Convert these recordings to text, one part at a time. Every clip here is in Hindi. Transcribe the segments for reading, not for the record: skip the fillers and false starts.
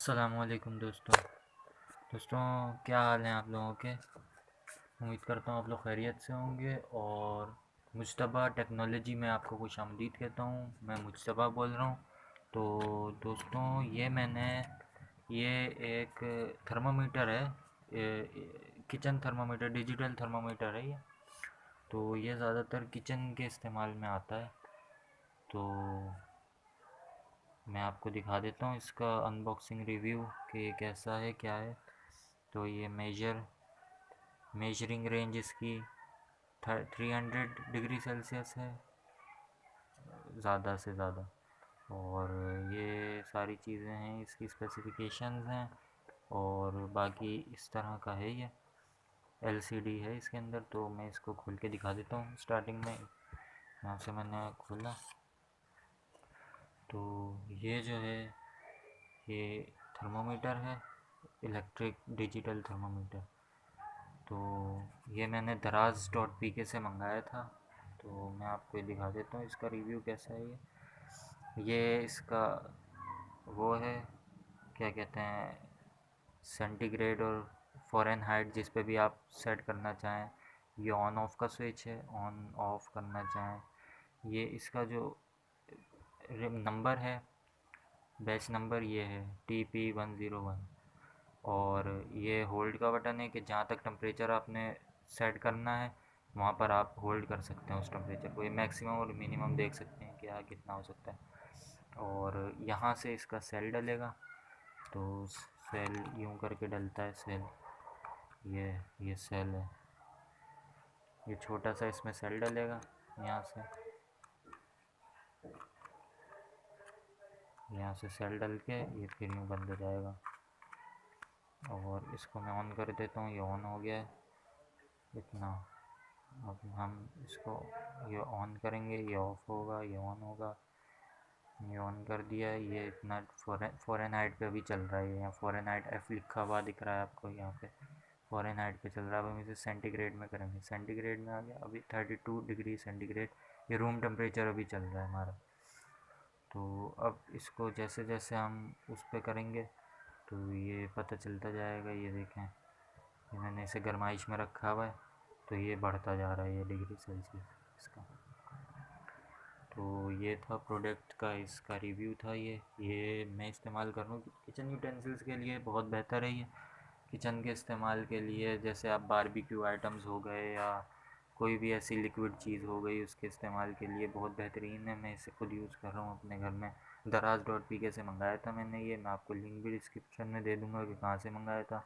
अस्सलामुअलैकुम दोस्तों, क्या हाल हैं आप लोगों के। उम्मीद करता हूँ आप लोग खैरियत से होंगे। और मुज्तबा टेक्नोलॉजी में आपको खुशामदीद कहता हूँ। मैं मुज्तबा बोल रहा हूँ। तो दोस्तों, ये एक थर्मामीटर है। किचन थर्मामीटर, डिजिटल थर्मामीटर है ये। तो ये ज़्यादातर किचन के इस्तेमाल में आता है। तो मैं आपको दिखा देता हूँ इसका अनबॉक्सिंग रिव्यू कि ये कैसा है, क्या है। तो ये मेजरिंग रेंज इसकी 300 डिग्री सेल्सियस है, ज़्यादा से ज़्यादा। और ये सारी चीज़ें हैं, इसकी स्पेसिफिकेशंस हैं। और बाकी इस तरह का है ये। एलसीडी है इसके अंदर। तो मैं इसको खोल के दिखा देता हूँ। स्टार्टिंग में यहाँ से मैंने खोला। तो ये जो है, ये थर्मोमीटर है, इलेक्ट्रिक डिजिटल थर्मोमीटर। तो ये मैंने दराज.pk से मंगाया था। तो मैं आपको ये दिखा देता हूँ इसका रिव्यू कैसा है। ये इसका वो है, क्या कहते हैं, सेंटीग्रेड और फ़ारेनहाइट जिस पे भी आप सेट करना चाहें। ये ऑन ऑफ का स्विच है, ऑन ऑफ करना चाहें। ये इसका जो नंबर है, बैच नंबर, ये है TP101। और ये होल्ड का बटन है कि जहाँ तक टेम्परेचर आपने सेट करना है वहाँ पर आप होल्ड कर सकते हैं उस टेम्परेचर को। ये मैक्सिमम और मिनिमम देख सकते हैं क्या कितना हो सकता है। और यहाँ से इसका सेल डलेगा। तो सेल यूं करके डलता है सेल। ये सेल है। ये छोटा सा इसमें सेल डलेगा। यहाँ से सेल डल के ये फिर यूँ बंद हो जाएगा। और इसको मैं ऑन कर देता हूँ। ये ऑन हो गया है इतना। अब हम इसको, ये ऑन करेंगे, ये ऑफ होगा, ये ऑन होगा। ये ऑन कर दिया है। ये इतना फ़ारेनहाइट पे भी चल रहा है। यहाँ फ़ारेनहाइट F लिखा हुआ दिख रहा है आपको यहाँ पे। फ़ारेनहाइट पे चल रहा है। अब हम इसे सेंटीग्रेड में करेंगे। सेंटीग्रेड में आ गया अभी 32 डिग्री सेंटीग्रेड। ये रूम टेम्परेचर अभी चल रहा है हमारा। तो अब इसको जैसे जैसे हम उस पर करेंगे तो ये पता चलता जाएगा। ये देखें, ये मैंने इसे गरमाइश में रखा हुआ है। तो ये बढ़ता जा रहा है, ये डिग्री सेल्सियस इसका। तो ये था प्रोडक्ट का, इसका रिव्यू था। ये मैं इस्तेमाल कर रहा हूँ किचन यूटेंसिल्स के लिए। बहुत बेहतर है ये किचन के इस्तेमाल के लिए। जैसे आप बारबेक्यू आइटम्स हो गए या कोई भी ऐसी लिक्विड चीज़ हो गई, उसके इस्तेमाल के लिए बहुत बेहतरीन है। मैं इसे खुद यूज़ कर रहा हूँ अपने घर में। दराज.pk से मंगाया था मैंने ये। मैं आपको लिंक भी डिस्क्रिप्शन में दे दूँगा कि कहाँ से मंगाया था।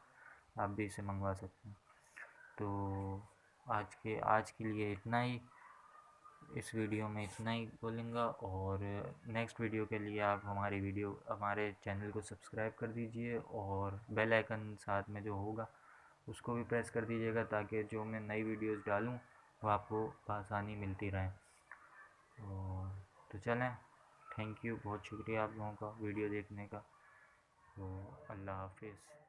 आप भी इसे मंगवा सकते हैं। तो आज के लिए इतना ही। इस वीडियो में इतना ही बोलूँगा। और नेक्स्ट वीडियो के लिए आप हमारे चैनल को सब्सक्राइब कर दीजिए। और बेल आइकन साथ में जो होगा उसको भी प्रेस कर दीजिएगा, ताकि जो मैं नई वीडियोस डालूँ वो आपको आसानी मिलती रहे। और तो चलें, थैंक यू, बहुत शुक्रिया आप लोगों का वीडियो देखने का। तो अल्लाह हाफिज़।